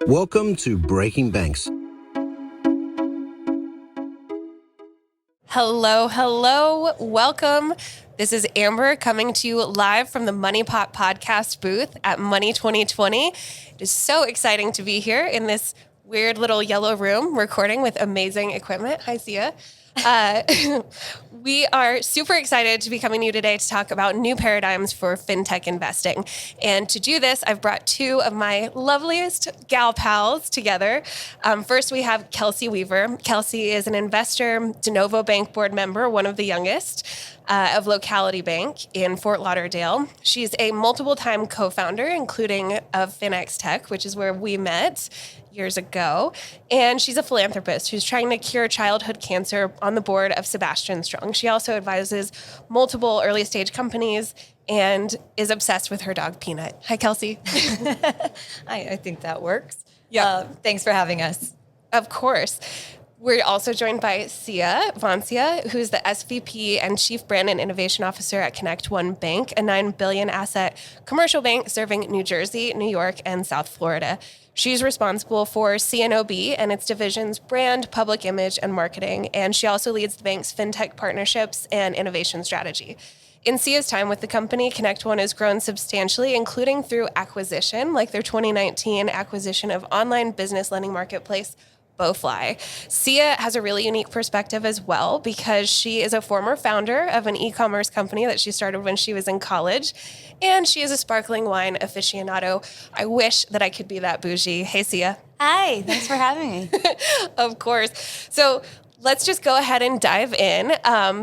Welcome to Breaking Banks. Hello. Welcome. This is Amber coming to you live from the Money Pot podcast booth at Money 2020. It is so exciting to be here in this weird little yellow room recording with amazing equipment. Hi, Siya. We are super excited to be coming to you today to talk about new paradigms for fintech investing. And to do this, I've brought two of my loveliest gal pals together. First, we have Kelsey Weaver. Kelsey is an investor, De Novo Bank board member, one of the youngest of Locality Bank in Fort Lauderdale. She's a multiple-time co-founder, including of Fintech, which is where we met years ago. And she's a philanthropist who's trying to cure childhood cancer on the board of Sebastian Strong. She also advises multiple early stage companies and is obsessed with her dog, Peanut. Hi, Kelsey. I think that works. Yeah. Thanks for having us. Of course. We're also joined by Siya Vansia, who's the SVP and Chief Brand and Innovation Officer at ConnectOne Bank, a $9 billion asset commercial bank serving New Jersey, New York, and South Florida. She's responsible for CNOB and its divisions, brand, public image, and marketing. And she also leads the bank's fintech partnerships and innovation strategy. In Siya's time with the company, ConnectOne has grown substantially, including through acquisition, like their 2019 acquisition of online business lending marketplace, Bowfly. Siya has a really unique perspective as well because she is a former founder of an e-commerce company that she started when she was in college, and she is a sparkling wine aficionado. I wish that I could be that bougie. Hey, Siya. Hi, thanks for having me. Of course. So let's just go ahead and dive in.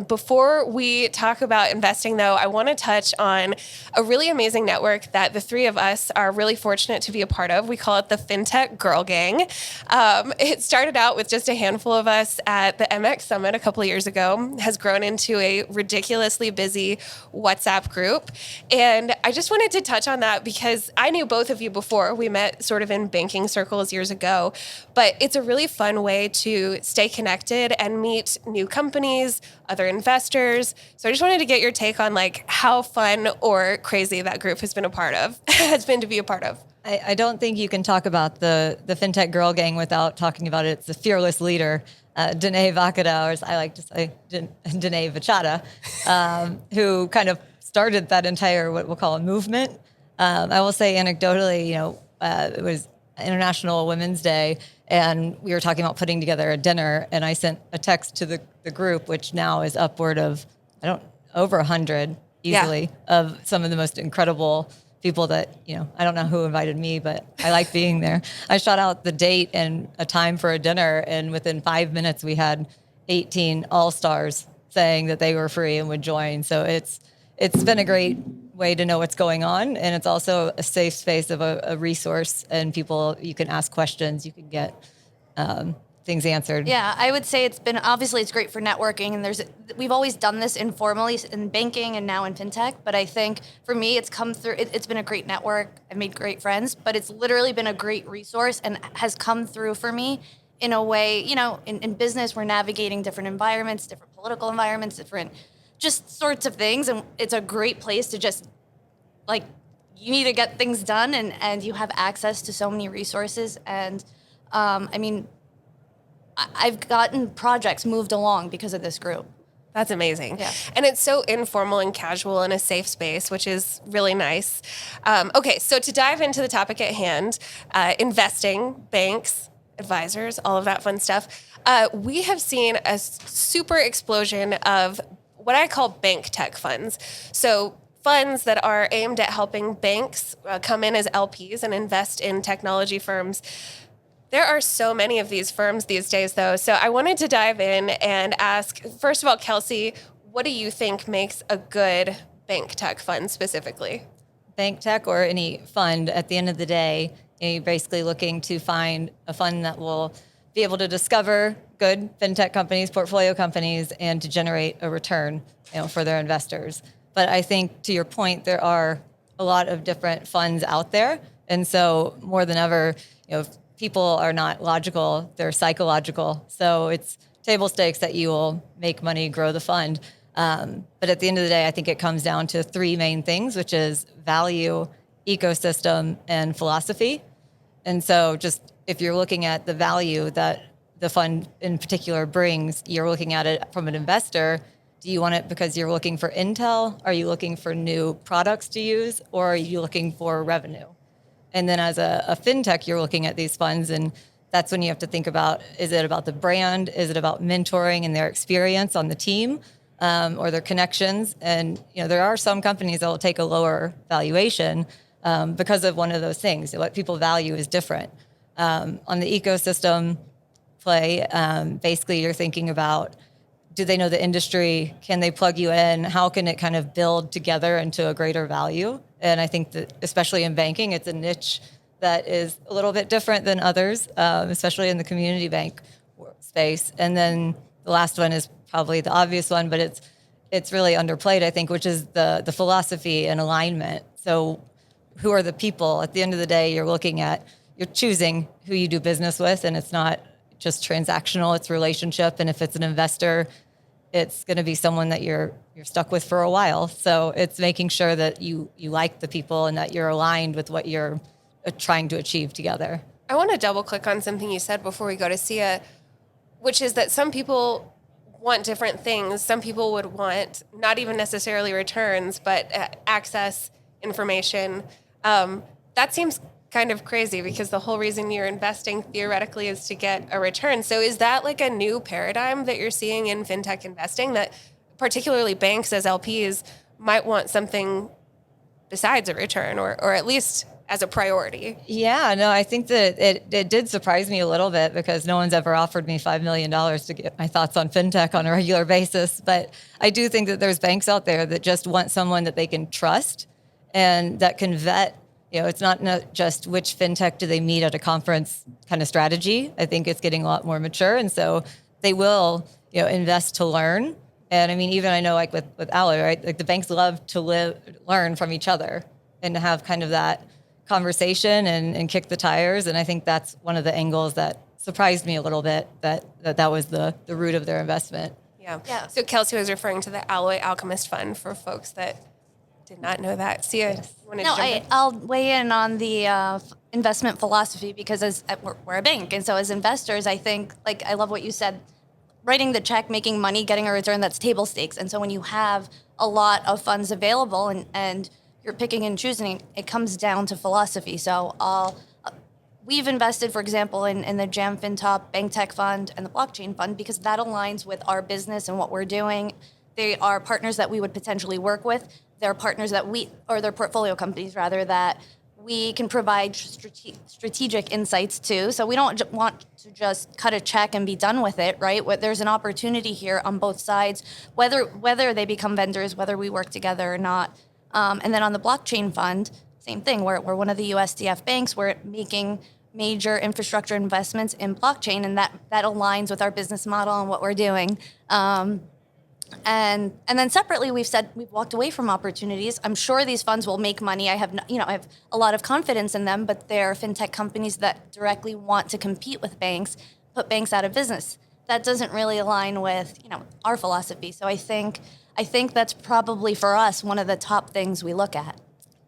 Before we talk about investing, though, I want to touch on a really amazing network that the three of us are really fortunate to be a part of. We call it the Fintech Girl Gang. It started out with just a handful of us at the MX Summit a couple of years ago, has grown into a ridiculously busy WhatsApp group. And I just wanted to touch on that because I knew both of you before. We met sort of in banking circles years ago, but it's a really fun way to stay connected and meet new companies, other investors. So I just wanted to get your take on like how fun or crazy that group has been to be a part of. I don't think you can talk about the Fintech Girl Gang without talking about its fearless leader, Danae Vacada, or as I like to say, Danae Vachada, who kind of started that entire what we'll call a movement. I will say anecdotally, it was International Women's Day, and we were talking about putting together a dinner, and I sent a text to the group, which now is upward of, over 100 easily, of some of the most incredible people that, I don't know who invited me, but I like being there. I shot out the date and a time for a dinner, and within 5 minutes, we had 18 all-stars saying that they were free and would join. So it's been a great way to know what's going on. And it's also a safe space of a resource, and people, you can ask questions, you can get things answered. Yeah, I would say it's great for networking, and we've always done this informally in banking and now in fintech, but I think for me it's come through, it's been a great network, I've made great friends, but it's literally been a great resource and has come through for me in a way, in business we're navigating different environments, different political environments, different just sorts of things, and it's a great place to just, you need to get things done, and you have access to so many resources, and I've gotten projects moved along because of this group. That's amazing. Yeah. And it's so informal and casual in a safe space, which is really nice. Okay, so to dive into the topic at hand, investing, banks, advisors, all of that fun stuff, we have seen a super explosion of what I call bank tech funds. So funds that are aimed at helping banks come in as LPs and invest in technology firms. There are so many of these firms these days, though. So I wanted to dive in and ask, first of all, Kelsey, what do you think makes a good bank tech fund specifically? Bank tech or any fund, at the end of the day, you're basically looking to find a fund that will be able to discover good fintech companies, portfolio companies, and to generate a return, for their investors. But I think, to your point, there are a lot of different funds out there, and so more than ever, people are not logical; they're psychological. So it's table stakes that you will make money, grow the fund. But at the end of the day, I think it comes down to three main things, which is value, ecosystem, and philosophy. And so just if you're looking at the value that the fund in particular brings, you're looking at it from an investor. Do you want it because you're looking for intel? Are you looking for new products to use? Or are you looking for revenue? And then as a fintech, you're looking at these funds, and that's when you have to think about, is it about the brand? Is it about mentoring and their experience on the team, or their connections? And there are some companies that will take a lower valuation because of one of those things. What people value is different. On the ecosystem play, basically you're thinking about, do they know the industry? Can they plug you in? How can it kind of build together into a greater value? And I think that especially in banking, it's a niche that is a little bit different than others, especially in the community bank space. And then the last one is probably the obvious one, but it's really underplayed, I think, which is the philosophy and alignment. So who are the people? At the end of the day, you're choosing who you do business with, and it's not just transactional, it's relationship. And if it's an investor, it's going to be someone that you're stuck with for a while. So it's making sure that you like the people and that you're aligned with what you're trying to achieve together. I want to double click on something you said before we go to Siya, which is that some people want different things. Some people would want not even necessarily returns, but access, information. That seems kind of crazy because the whole reason you're investing theoretically is to get a return. So is that like a new paradigm that you're seeing in fintech investing, that particularly banks as LPs might want something besides a return, or at least as a priority? Yeah, no, I think that it did surprise me a little bit because no one's ever offered me $5 million to get my thoughts on fintech on a regular basis. But I do think that there's banks out there that just want someone that they can trust and that can vet. It's not just which fintech do they meet at a conference kind of strategy. I think it's getting a lot more mature. And so they will, invest to learn. And I mean, even I know like with Ally, right? Like the banks love to learn from each other and to have kind of that conversation and kick the tires. And I think that's one of the angles that surprised me a little bit, that was the root of their investment. Yeah. So Kelsey was referring to the Alloy Alchemist Fund for folks that did not know that. Siya, Yes. I'll weigh in on the investment philosophy because we're a bank. And so as investors, I think, like, I love what you said, writing the check, making money, getting a return, that's table stakes. And so when you have a lot of funds available and you're picking and choosing, it comes down to philosophy. So we've invested, for example, in the Jam FinTop Bank Tech Fund and the Blockchain Fund because that aligns with our business and what we're doing. They are partners that we would potentially work with. They're partners or they're portfolio companies rather, that we can provide strategic insights to. So we don't want to just cut a check and be done with it, right? There's an opportunity here on both sides, whether they become vendors, whether we work together or not. And then on the blockchain fund, same thing. We're one of the USDF banks. We're making major infrastructure investments in blockchain, and that aligns with our business model and what we're doing. And then separately, we've walked away from opportunities. I'm sure these funds will make money. I have a lot of confidence in them, but they're fintech companies that directly want to compete with banks, put banks out of business. That doesn't really align with our philosophy. So I think that's probably for us one of the top things we look at.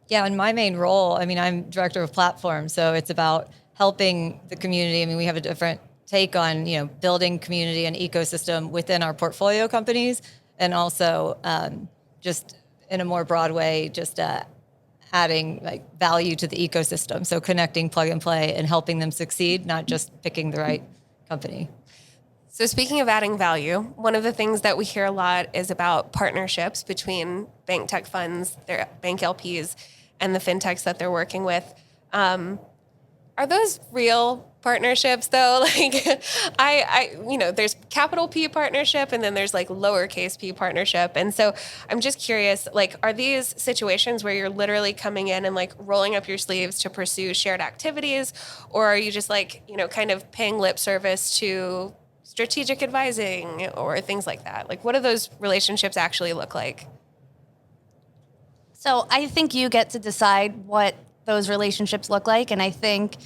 Yeah, and my main role, I'm director of platform, so it's about helping the community. We have a different take on building community and ecosystem within our portfolio companies, and also just in a more broad way, just adding like value to the ecosystem. So connecting plug and play and helping them succeed, not just picking the right company. So speaking of adding value, one of the things that we hear a lot is about partnerships between bank tech funds, their bank LPs, and the fintechs that they're working with. Are those real partnerships though? Like there's capital P partnership and then there's like lowercase p partnership. And so I'm just curious, like, are these situations where you're literally coming in and like rolling up your sleeves to pursue shared activities? Or are you just like, kind of paying lip service to strategic advising or things like that? Like, what do those relationships actually look like? So I think you get to decide what those relationships look like. And I think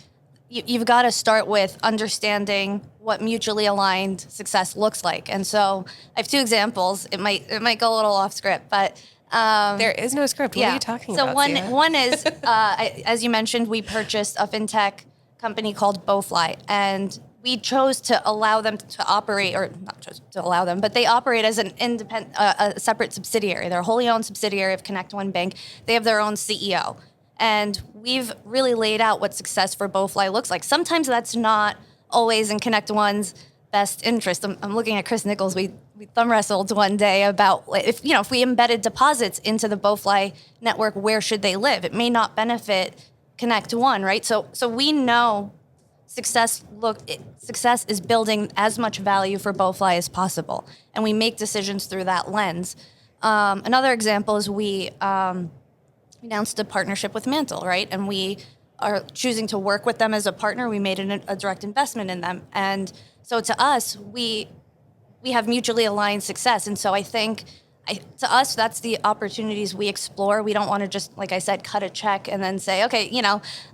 you've got to start with understanding what mutually aligned success looks like. And so I have two examples. It might go a little off script, but there is no script. What are you talking about? So one is, as you mentioned, we purchased a fintech company called Bowfly, and we chose to allow them to operate, or not chose to allow them, but they operate as an independent, a separate subsidiary. They're a wholly owned subsidiary of ConnectOne Bank. They have their own CEO. And we've really laid out what success for Bowfly looks like. Sometimes that's not always in ConnectOne's best interest. I'm looking at Chris Nichols. We thumb wrestled one day about if we embedded deposits into the Bowfly network, where should they live? It may not benefit ConnectOne, right? So we know success is building as much value for Bowfly as possible, and we make decisions through that lens. Another example is we announced a partnership with Mantle, right? And we are choosing to work with them as a partner. We made a direct investment in them, and so to us, we have mutually aligned success. And so I think to us, that's the opportunities we explore. We don't want to just, like I said, cut a check and then say, okay,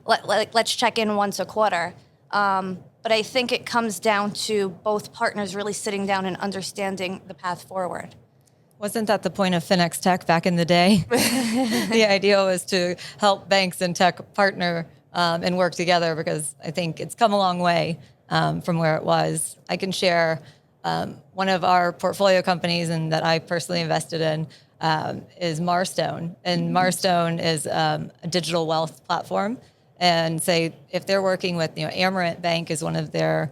let's check in once a quarter. But I think it comes down to both partners really sitting down and understanding the path forward. Wasn't that the point of Finex Tech back in the day? The idea was to help banks and tech partner and work together, because I think it's come a long way from where it was. I can share one of our portfolio companies and that I personally invested in is Marstone. And Marstone is a digital wealth platform. And say if they're working with, Amerant Bank is one of their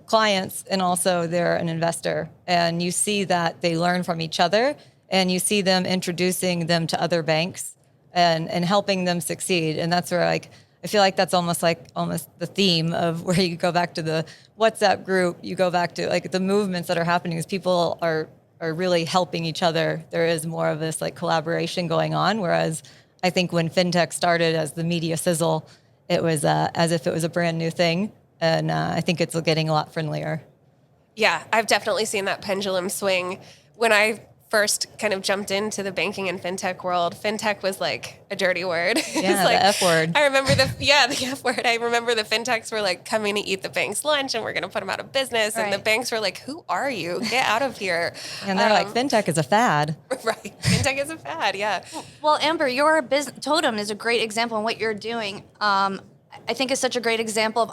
clients, and also they're an investor. And you see that they learn from each other, and you see them introducing them to other banks and helping them succeed. And that's where I feel like that's almost the theme of where you go back to the WhatsApp group, you go back to the movements that are happening is people are really helping each other. There is more of this collaboration going on, whereas I think when fintech started as the media sizzle, it was as if it was a brand new thing. And I think it's getting a lot friendlier. Yeah, I've definitely seen that pendulum swing. When I first kind of jumped into the banking and fintech world, fintech was like a dirty word. Yeah, the F word. I remember the F word. I remember the fintechs were coming to eat the bank's lunch, and we're going to put them out of business. Right. And the banks were like, who are you? Get out of here. And they're fintech is a fad. Right. Fintech is a fad. Yeah. Well, Amber, your Totem is a great example in what you're doing. I think is such a great example of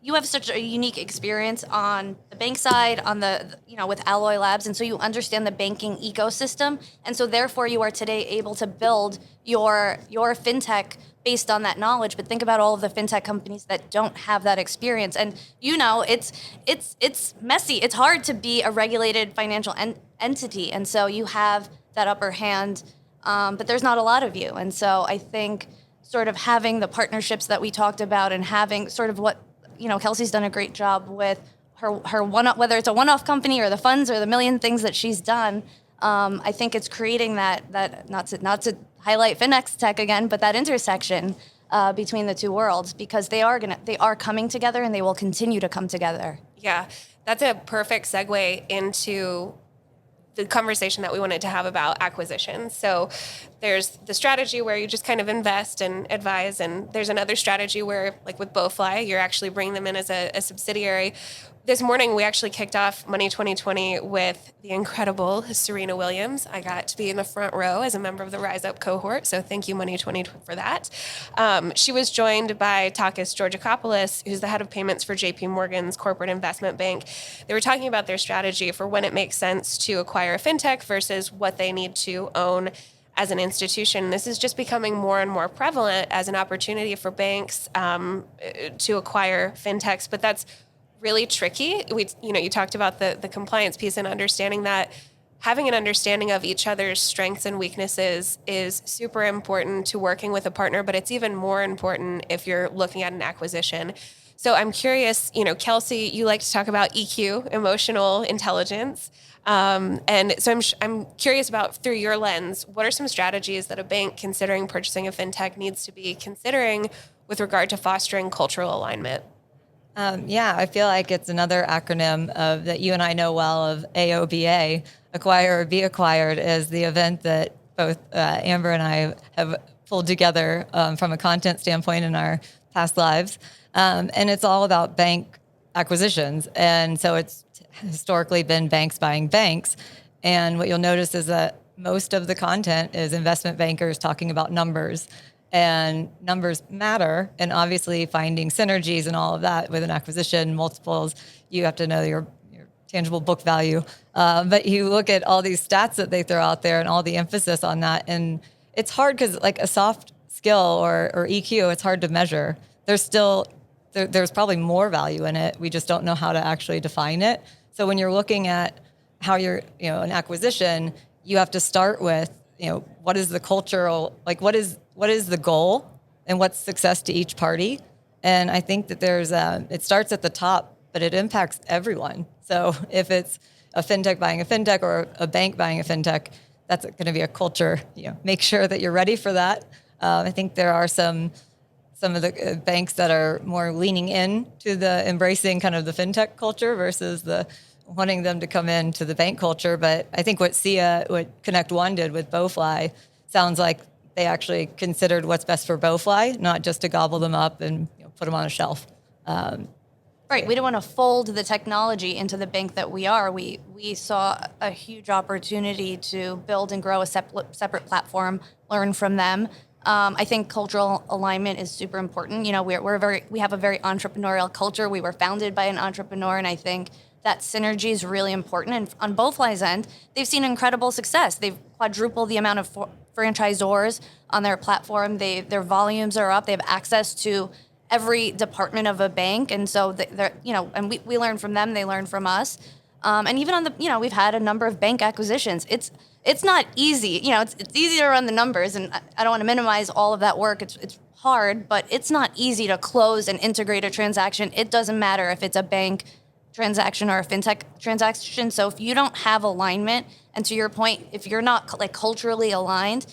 you have such a unique experience on the bank side, on the with Alloy Labs, and so you understand the banking ecosystem, and so therefore you are today able to build your fintech based on that knowledge. But think about all of the fintech companies that don't have that experience, and it's messy. It's hard to be a regulated financial entity, and so you have that upper hand, but there's not a lot of you, and so I think sort of having the partnerships that we talked about and having sort of what Kelsey's done a great job with her one-off, whether it's a one-off company or the funds or the million things that she's done. I think it's creating that not to highlight Finex Tech again, but that intersection between the two worlds, because they are coming together, and they will continue to come together. Yeah, that's a perfect segue into the conversation that we wanted to have about acquisitions. So there's the strategy where you just kind of invest and advise, and there's another strategy where, like with Bowfly, you're actually bringing them in as a subsidiary. This morning, we actually kicked off Money 2020 with the incredible Serena Williams. I got to be in the front row as a member of the Rise Up cohort, so thank you, Money 2020, for that. She was joined by Takis Georgakopoulos, who's the head of payments for JP Morgan's corporate investment bank. They were talking about their strategy for when it makes sense to acquire a fintech versus what they need to own as an institution. This is just becoming more and more prevalent as an opportunity for banks to acquire fintechs, but that's really tricky. You talked about the compliance piece and understanding that having an understanding of each other's strengths and weaknesses is super important to working with a partner, but it's even more important if you're looking at an acquisition. So I'm curious, Kelsey, you like to talk about EQ, emotional intelligence. And so I'm curious about, through your lens, what are some strategies that a bank considering purchasing a fintech needs to be considering with regard to fostering cultural alignment? I feel like it's another acronym that you and I know well of AOBA, acquire or be acquired, is the event that both Amber and I have pulled together from a content standpoint in our past lives. And it's all about bank acquisitions. And so it's historically been banks buying banks. And what you'll notice is that most of the content is investment bankers talking about numbers. and numbers matter. And obviously finding synergies and all of that with an acquisition, multiples, you have to know your tangible book value. But you look at all these stats that they throw out there and all the emphasis on that. And it's hard because like a soft skill or EQ, it's hard to measure. There's probably more value in it. We just don't know how to actually define it. So when you're looking at how you're, an acquisition, you have to start with, what is the cultural, like what is the goal and what's success to each party? And I think that it starts at the top, but it impacts everyone. So if it's a fintech buying a fintech or a bank buying a fintech, that's going to be a culture. Make sure that you're ready for that. I think there are some of the banks that are more leaning in to the embracing kind of the fintech culture versus the wanting them to come into the bank culture. But I think what ConnectOne did with Bowfly sounds like they actually considered what's best for Bowfly, not just to gobble them up and put them on a shelf. Right. We don't want to fold the technology into the bank that we are. We saw a huge opportunity to build and grow a separate platform, learn from them. I think cultural alignment is super important. We have a very entrepreneurial culture. We were founded by an entrepreneur, and I think that synergy is really important. And on Bowfly's end, they've seen incredible success. They've quadrupled the amount of franchisors on their platform. Their volumes are up. They have access to every department of a bank, and so they're and we learn from them. They learn from us. And even on we've had a number of bank acquisitions. It's not easy. It's easy to run the numbers, and I don't want to minimize all of that work. It's hard, but it's not easy to close and integrate a transaction. It doesn't matter if it's a bank transaction or a fintech transaction. So if you don't have alignment, and to your point, if you're not culturally aligned,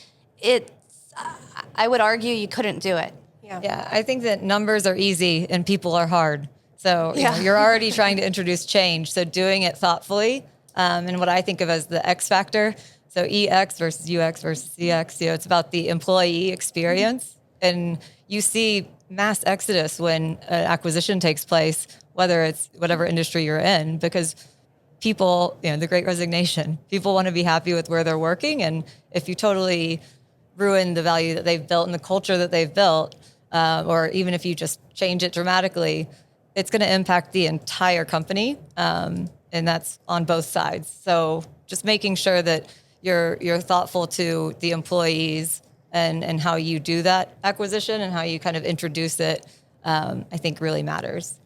I would argue you couldn't do it. Yeah, I think that numbers are easy and people are hard. So you're already trying to introduce change. So doing it thoughtfully, and what I think of as the X factor. So EX versus UX versus CX. It's about the employee experience, and you see mass exodus when an acquisition takes place, whether it's whatever industry you're in, because people, the Great Resignation. People want to be happy with where they're working, and if you totally ruin the value that they've built and the culture that they've built, or even if you just change it dramatically, it's going to impact the entire company, and that's on both sides. So just making sure that you're thoughtful to the employees and how you do that acquisition and how you kind of introduce it, I think really matters.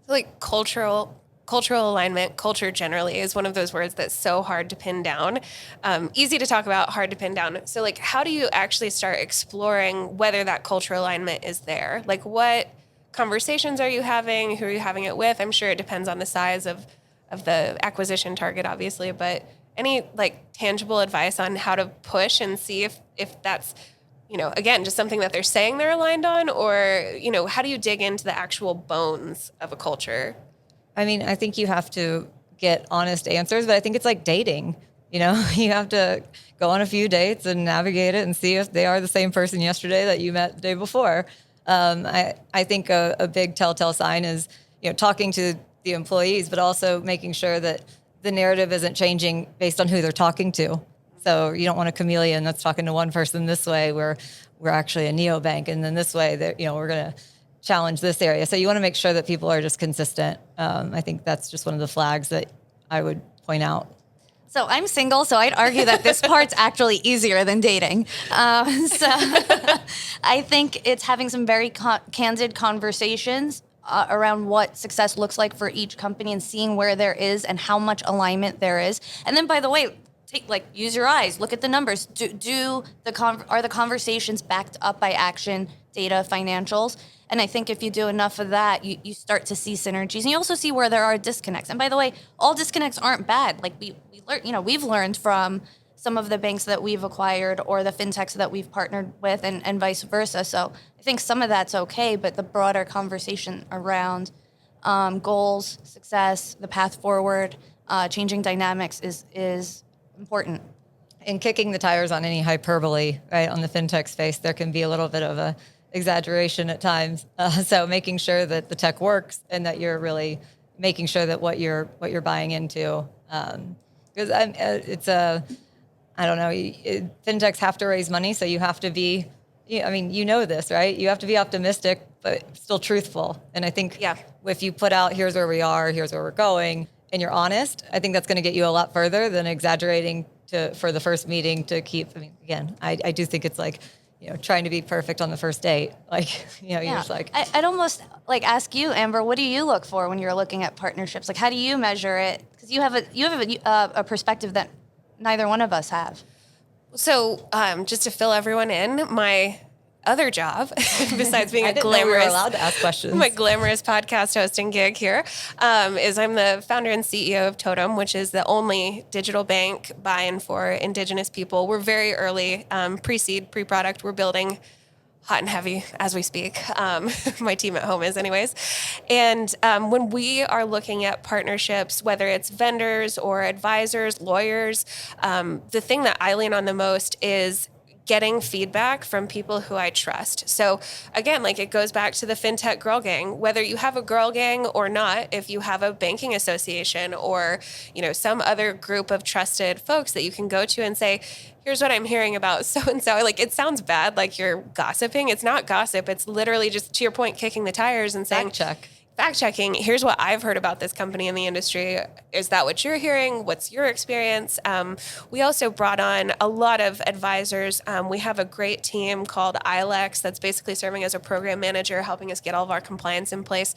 Like cultural alignment, culture generally is one of those words that's so hard to pin down. Easy to talk about, hard to pin down. So how do you actually start exploring whether that cultural alignment is there? What conversations are you having? Who are you having it with? I'm sure it depends on the size of the acquisition target, obviously, but any tangible advice on how to push and see if that's, again, just something that they're saying they're aligned on, or, how do you dig into the actual bones of a culture? I mean, I think you have to get honest answers, but I think it's like dating. You have to go on a few dates and navigate it and see if they are the same person yesterday that you met the day before. I think a big telltale sign is, talking to the employees, but also making sure that the narrative isn't changing based on who they're talking to. So you don't want a chameleon that's talking to one person this way where we're actually a neobank, and then this way that we're going to challenge this area. So you want to make sure that people are just consistent. I think that's just one of the flags that I would point out. So I'm single, so I'd argue that this part's actually easier than dating. So I think it's having some very candid conversations around what success looks like for each company and seeing where there is and how much alignment there is. And then, by the way, use your eyes, look at the numbers. Are the conversations backed up by action, data, financials? And I think if you do enough of that, you start to see synergies, and you also see where there are disconnects. And by the way, all disconnects aren't bad. We've learned from some of the banks that we've acquired or the fintechs that we've partnered with, and vice versa. So I think some of that's okay, but the broader conversation around goals, success, the path forward, changing dynamics is important. And kicking the tires on any hyperbole, right, on the fintech space, there can be a little bit of a exaggeration at times. So making sure that the tech works and that you're really making sure that what you're buying into, because I don't know, fintechs have to raise money, so you have to be I mean, you know this, right? You have to be optimistic, but still truthful. And I think if you put out, here's where we are, here's where we're going, and you're honest, I think that's going to get you a lot further than exaggerating for the first meeting to keep. I mean, again, I do think it's like, trying to be perfect on the first date. Like, you're just like. I'd almost like ask you, Amber, what do you look for when you're looking at partnerships? Like, how do you measure it? Because you have a perspective that neither one of us have. So just to fill everyone in, my other job, besides being I a didn't know we were glamorous, allowed to ask questions. my glamorous podcast hosting gig here, is I'm the founder and CEO of Totem, which is the only digital bank buy-in for Indigenous people. We're very early, pre-seed, pre-product. We're building hot and heavy as we speak. My team at home is anyways. And when we are looking at partnerships, whether it's vendors or advisors, lawyers, the thing that I lean on the most is getting feedback from people who I trust. So again, like it goes back to the Fintech Girl Gang, whether you have a girl gang or not, if you have a banking association or, some other group of trusted folks that you can go to and say, here's what I'm hearing about so-and-so. Like, it sounds bad, like you're gossiping. It's not gossip. It's literally just, to your point, kicking the tires and saying, fact checking. Here's what I've heard about this company in the industry. Is that what you're hearing? What's your experience? We also brought on a lot of advisors. We have a great team called ILEX that's basically serving as a program manager, helping us get all of our compliance in place.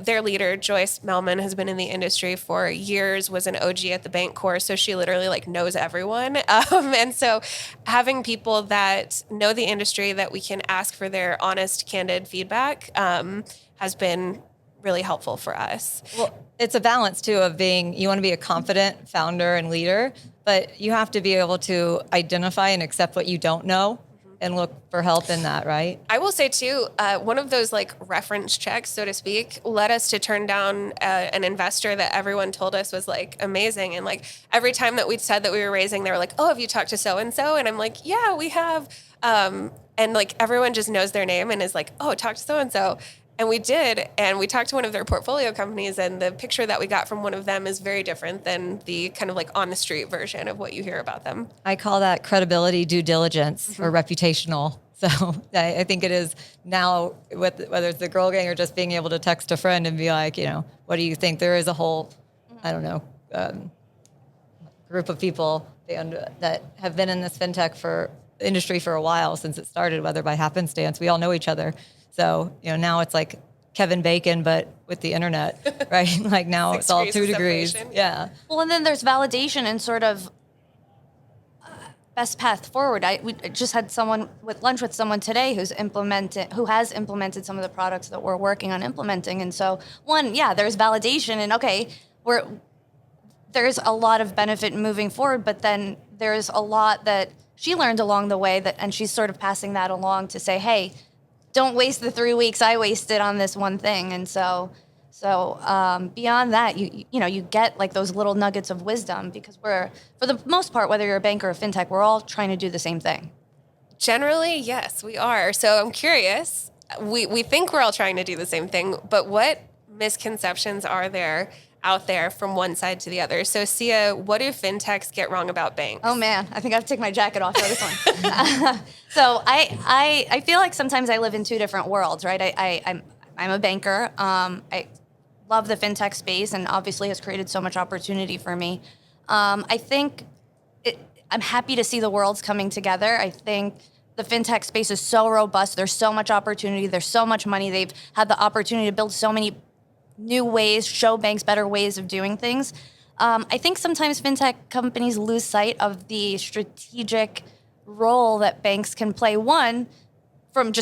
Their leader, Joyce Melman, has been in the industry for years, was an OG at the bank course, so she literally knows everyone. And so having people that know the industry that we can ask for their honest, candid feedback has been really helpful for us. Well, it's a balance too of you want to be a confident founder and leader, but you have to be able to identify and accept what you don't know and look for help in that, right? I will say too, one of those reference checks, so to speak, led us to turn down an investor that everyone told us was amazing. And every time that we'd said that we were raising, they were like, oh, have you talked to so-and-so? And I'm like, yeah, we have. And everyone just knows their name and is like, oh, talk to so-and-so. And we did, and we talked to one of their portfolio companies, and the picture that we got from one of them is very different than the kind of on the street version of what you hear about them. I call that credibility due diligence or reputational. So I think it is now, whether it's the Girl Gang or just being able to text a friend and be like, what do you think? There is a whole, group of people that have been in this fintech industry for a while since it started, whether by happenstance. We all know each other. So, now it's like Kevin Bacon, but with the internet, right? Now it's all 2 degrees. Yeah. Well, and then there's validation and sort of best path forward. We just had someone with lunch with someone today who has implemented some of the products that we're working on implementing. And so there's validation and there's a lot of benefit moving forward, but then there's a lot that she learned along the way and she's sort of passing that along to say, hey, don't waste the 3 weeks I wasted on this one thing. And so beyond that, you get those little nuggets of wisdom because for the most part, whether you're a bank or a fintech, we're all trying to do the same thing. Generally, yes, we are. So I'm curious, we think we're all trying to do the same thing, but what misconceptions are there out there from one side to the other? So Siya, what do fintechs get wrong about banks? Oh man, I think I have to take my jacket off for this one. So I feel like sometimes I live in 2 different worlds, right? I'm a banker. I love the fintech space and obviously has created so much opportunity for me. I think I'm happy to see the worlds coming together. I think the fintech space is so robust. There's so much opportunity. There's so much money. They've had the opportunity to build so many new ways, show banks better ways of doing things. I think sometimes fintech companies lose sight of the strategic role that banks can play. One, from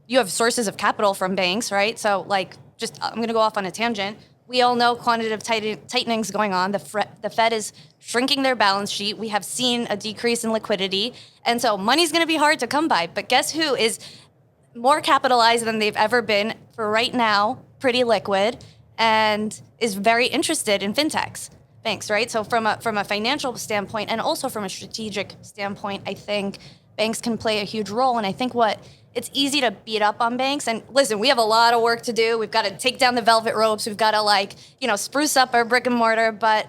you have sources of capital from banks, right? So I'm going to go off on a tangent. We all know quantitative tightening is going on. The Fed is shrinking their balance sheet. We have seen a decrease in liquidity. And so money's going to be hard to come by. But guess who is more capitalized than they've ever been for right now, pretty liquid, and is very interested in fintechs, banks, right? So from a financial standpoint and also from a strategic standpoint, I think banks can play a huge role. And I think it's easy to beat up on banks. And listen, we have a lot of work to do. We've got to take down the velvet ropes. We've got to spruce up our brick and mortar. But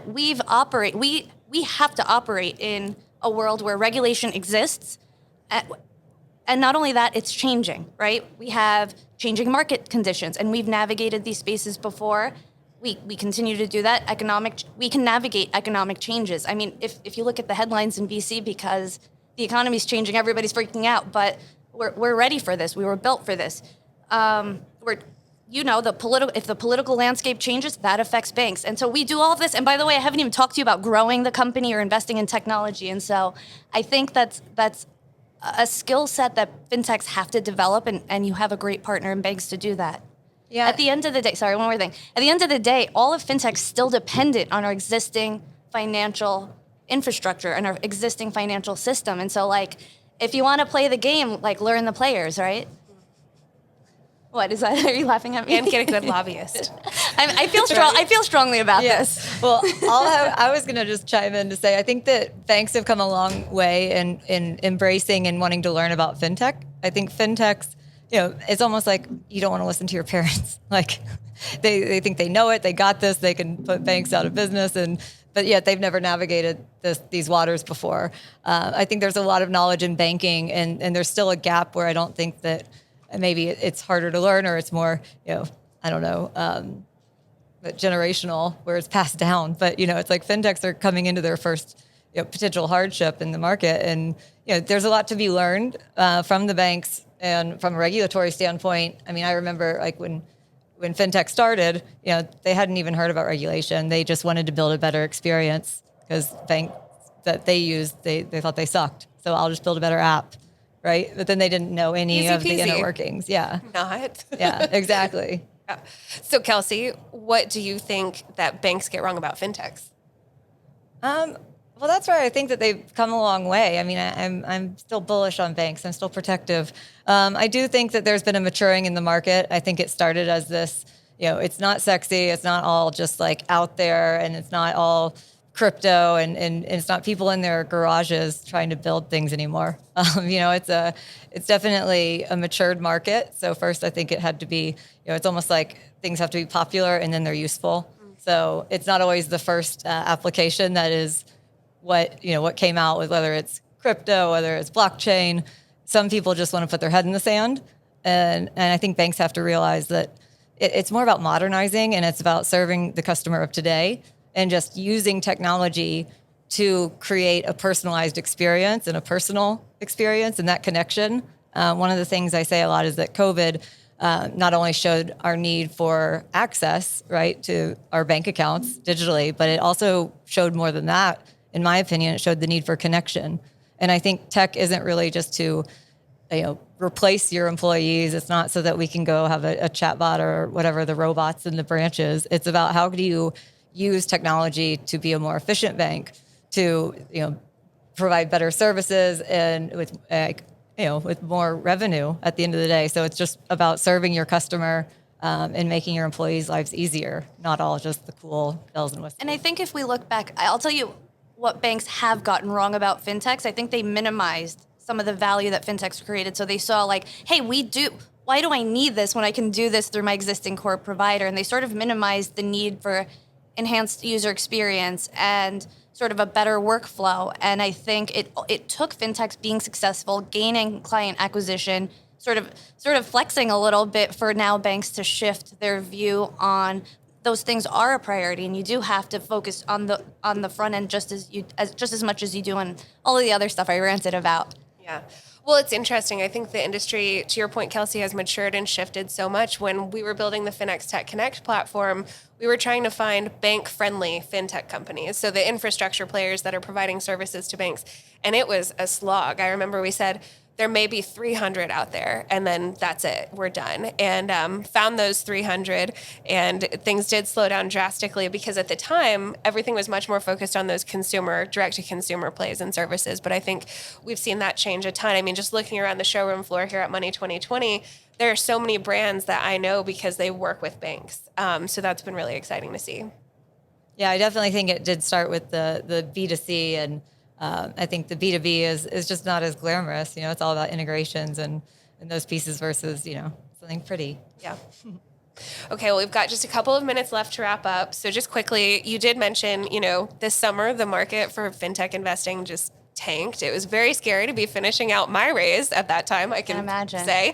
we have to operate in a world where regulation exists. And not only that, it's changing, right? We have changing market conditions, and we've navigated these spaces before. We continue to do that. We can navigate economic changes. I mean, if you look at the headlines in VC, because the economy's changing, everybody's freaking out, but we're ready for this. We were built for this. If the political landscape changes, that affects banks. And so we do all of this. And by the way, I haven't even talked to you about growing the company or investing in technology. And so I think that's a skill set that fintechs have to develop, and you have a great partner in banks to do that. Yeah. At the end of the day, sorry, one more thing. At the end of the day, all of fintech's still dependent on our existing financial infrastructure and our existing financial system. And so, like, if you want to play the game, like, learn the players, right? What is that? Are you laughing at me? And get a good lobbyist. I feel strong. I feel strongly about Yes. this. Well, I was going to just chime in to say I think that banks have come a long way in embracing and wanting to learn about fintech. I think fintechs, it's almost like you don't want to listen to your parents. Like they think they know it, they got this, they can put banks out of business, but yet they've never navigated these waters before. I think there's a lot of knowledge in banking, and there's still a gap where I don't think that maybe it's harder to learn, or it's more, I don't know, but generational, where it's passed down. But, it's like fintechs are coming into their first potential hardship in the market. And, there's a lot to be learned from the banks and from a regulatory standpoint. I mean, I remember like when fintech started, they hadn't even heard about regulation. They just wanted to build a better experience because banks that they used, they thought they sucked. So I'll just build a better app. Right? But then they didn't know any Easy of the peasy. inner workings. Yeah. Not. Yeah, exactly. Yeah. So, Kelsey, what do you think that banks get wrong about fintechs? Well, that's where I think that they've come a long way. I mean, I'm still bullish on banks. I'm still protective. I do think that there's been a maturing in the market. I think it started as this, it's not sexy. It's not all just like out there, and it's not all crypto, and it's not people in their garages trying to build things anymore. It's definitely a matured market. So first, I think it had to be, it's almost like things have to be popular and then they're useful. So it's not always the first application that is what came out with, whether it's crypto, whether it's blockchain. Some people just want to put their head in the sand. And I think banks have to realize that it's more about modernizing, and it's about serving the customer of today, and just using technology to create a personalized experience and a personal experience and that connection. One of the things I say a lot is that COVID not only showed our need for access, right, to our bank accounts digitally, but it also showed more than that. In my opinion, it showed the need for connection. And I think tech isn't really just to replace your employees. It's not so that we can go have a chatbot or whatever, the robots in the branches. It's about how do you use technology to be a more efficient bank, to provide better services, and with more revenue at the end of the day. So it's just about serving your customer and making your employees' lives easier, not all just the cool bells and whistles. And I think if we look back, I'll tell you what banks have gotten wrong about fintechs. I think they minimized some of the value that fintechs created. So they saw like, hey, why do I need this when I can do this through my existing core provider? And they sort of minimized the need for enhanced user experience and sort of a better workflow. And I think it took fintechs being successful, gaining client acquisition, sort of flexing a little bit for now banks to shift their view on those things are a priority, and you do have to focus on the front end just as much as you do on all of the other stuff I ranted about. Yeah. Well, it's interesting. I think the industry, to your point, Kelsey, has matured and shifted so much. When we were building the FinX Tech Connect platform, we were trying to find bank-friendly fintech companies, so the infrastructure players that are providing services to banks. And it was a slog. I remember we said, there may be 300 out there, and then that's it. We're done. And found those 300, and things did slow down drastically because at the time, everything was much more focused on those direct-to-consumer plays and services. But I think we've seen that change a ton. I mean, just looking around the showroom floor here at Money 2020, there are so many brands that I know because they work with banks. So that's been really exciting to see. Yeah, I definitely think it did start with the B2C, and I think the B2B is just not as glamorous. It's all about integrations and those pieces versus, something pretty. Yeah. Okay, well, we've got just a couple of minutes left to wrap up. So just quickly, you did mention, this summer, the market for fintech investing just tanked. It was very scary to be finishing out my raise at that time, I can imagine. say.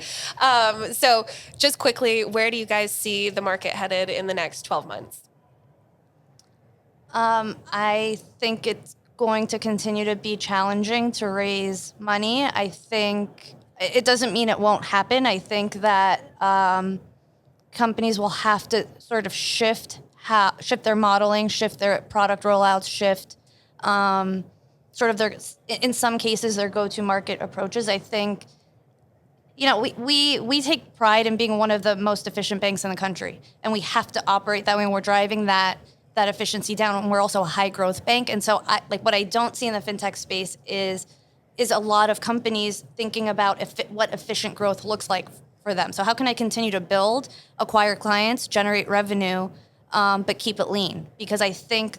So just quickly, where do you guys see the market headed in the next 12 months? I think it's going to continue to be challenging to raise money. I think it doesn't mean it won't happen. I think that companies will have to sort of shift their modeling, shift their product rollouts, shift sort of in some cases, their go-to-market approaches. I think, we take pride in being one of the most efficient banks in the country, and we have to operate that way, and we're driving that efficiency down, and we're also a high-growth bank. And so, what I don't see in the fintech space is a lot of companies thinking about what efficient growth looks like for them. So how can I continue to build, acquire clients, generate revenue, but keep it lean? Because I think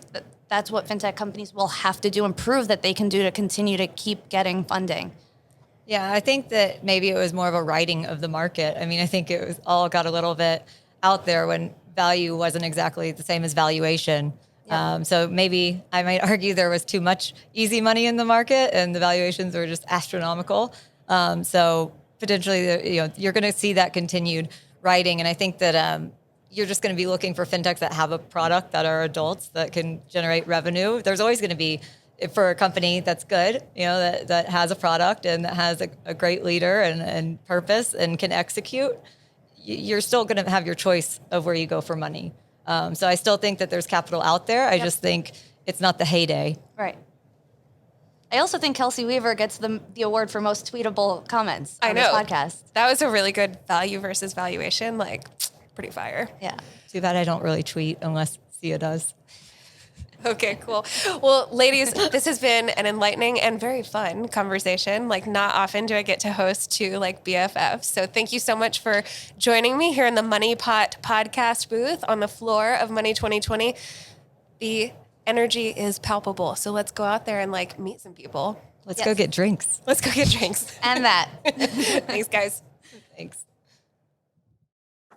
that's what fintech companies will have to do and prove that they can do to continue to keep getting funding. Yeah, I think that maybe it was more of a writing of the market. I mean, I think it was all got a little bit out there when value wasn't exactly the same as valuation. Yeah. So maybe I might argue there was too much easy money in the market and the valuations were just astronomical. So potentially, you're going to see that continued writing. And I think that you're just going to be looking for fintechs that have a product that are adults that can generate revenue. There's always going to be, for a company that's good, that has a product and that has a great leader and purpose and can execute, you're still going to have your choice of where you go for money. So I still think that there's capital out there. I just think it's not the heyday. Right. I also think Kelsey Weaver gets the award for most tweetable comments on this podcast. That was a really good value versus valuation, pretty fire. Yeah. Too bad I don't really tweet unless Siya does. Okay, cool. Well, ladies, this has been an enlightening and very fun conversation. Not often do I get to host two BFFs. So thank you so much for joining me here in the Money Pot podcast booth on the floor of Money 2020. The energy is palpable. So let's go out there and meet some people. Let's go get drinks. Let's go get drinks. And that. Thanks, guys. Thanks.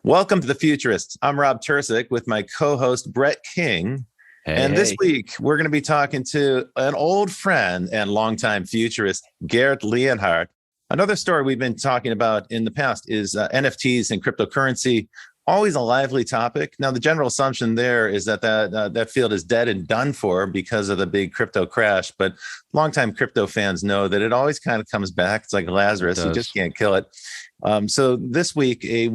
Welcome to The Futurists. I'm Rob Tercek with my co-host, Brett King. This week, we're going to be talking to an old friend and longtime futurist, Gerd Leonhard. Another story we've been talking about in the past is NFTs and cryptocurrency. Always a lively topic. Now, the general assumption there is that field is dead and done for because of the big crypto crash. But longtime crypto fans know that it always kind of comes back. It's like Lazarus. You just can't kill it. So this week, a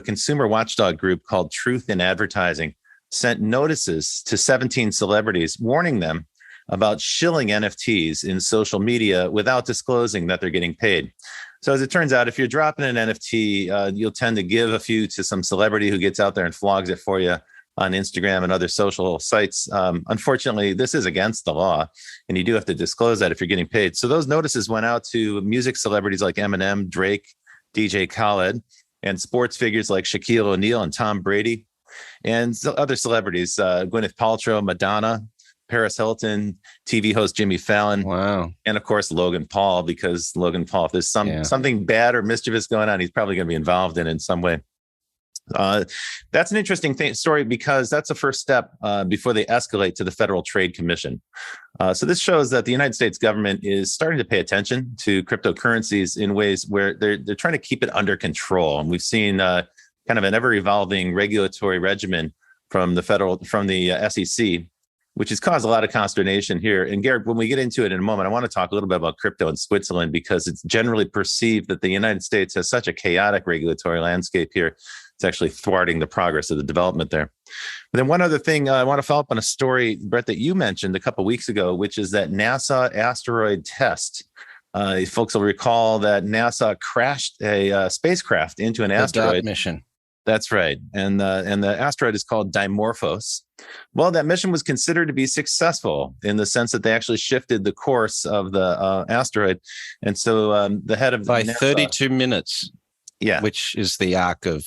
consumer watchdog group called Truth in Advertising, sent notices to 17 celebrities warning them about shilling NFTs in social media without disclosing that they're getting paid. So as it turns out, if you're dropping an NFT, you'll tend to give a few to some celebrity who gets out there and flogs it for you on Instagram and other social sites. Unfortunately, this is against the law, and you do have to disclose that if you're getting paid. So those notices went out to music celebrities like Eminem, Drake, DJ Khaled, and sports figures like Shaquille O'Neal and Tom Brady, and other celebrities, Gwyneth Paltrow, Madonna, Paris Hilton, TV host Jimmy Fallon. Wow. And of course, Logan Paul, because Logan Paul, if there's something bad or mischievous going on, he's probably going to be involved in some way. That's an interesting story because that's the first step before they escalate to the Federal Trade Commission. So this shows that the United States government is starting to pay attention to cryptocurrencies in ways where they're trying to keep it under control. And we've seen kind of an ever-evolving regulatory regimen from the SEC, which has caused a lot of consternation here. And Gerd, when we get into it in a moment, I want to talk a little bit about crypto in Switzerland because it's generally perceived that the United States has such a chaotic regulatory landscape here. It's actually thwarting the progress of the development there. But then one other thing, I want to follow up on a story, Brett, that you mentioned a couple of weeks ago, which is that NASA asteroid test. Folks will recall that NASA crashed a spacecraft into an asteroid mission. That's right. And the asteroid is called Dimorphos. Well, that mission was considered to be successful in the sense that they actually shifted the course of the asteroid. And so the head of by NASA, 32 minutes, yeah, which is the arc of.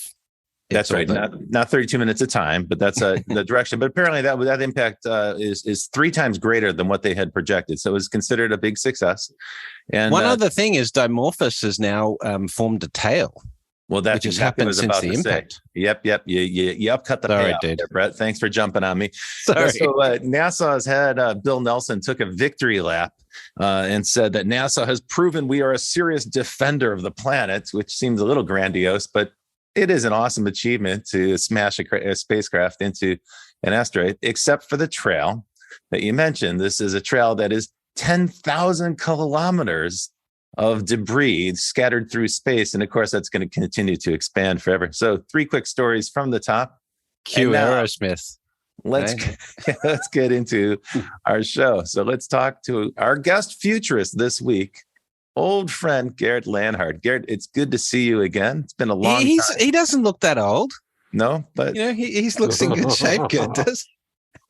That's right. Not 32 minutes of time, but that's the direction. But apparently that impact is 3 times greater than what they had projected. So it was considered a big success. And one other thing is Dimorphos has now formed a tail. Well, that's which has exactly what I happened was since about the to say. impact. Yep. You upcut the Sorry, payout dude. there, Brett. Thanks for jumping on me. Sorry. So NASA's head, Bill Nelson, took a victory lap and said that NASA has proven we are a serious defender of the planet, which seems a little grandiose, but it is an awesome achievement to smash a spacecraft into an asteroid, except for the trail that you mentioned. This is a trail that is 10,000 kilometers of debris scattered through space. And of course, that's going to continue to expand forever. So 3 quick stories from the top. Cue Aerosmith. Let's get into our show. So let's talk to our guest futurist this week, old friend Gerd Leonhard. Gerd, it's good to see you again. It's been a long time. He doesn't look that old. No, but he looks in good shape. Gerd does.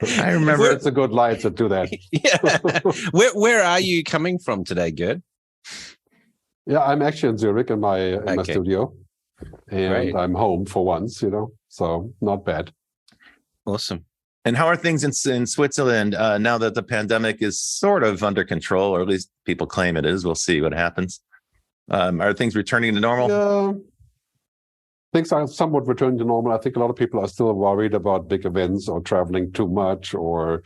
I remember it's a good light to do that. Yeah. Where are you coming from today, Gerd? Yeah, I'm actually in Zurich in my studio, and Great. I'm home for once, so not bad. Awesome. And how are things in Switzerland now that the pandemic is sort of under control, or at least people claim it is? We'll see what happens. Are things returning to normal? Yeah, things are somewhat returning to normal. I think a lot of people are still worried about big events or traveling too much, or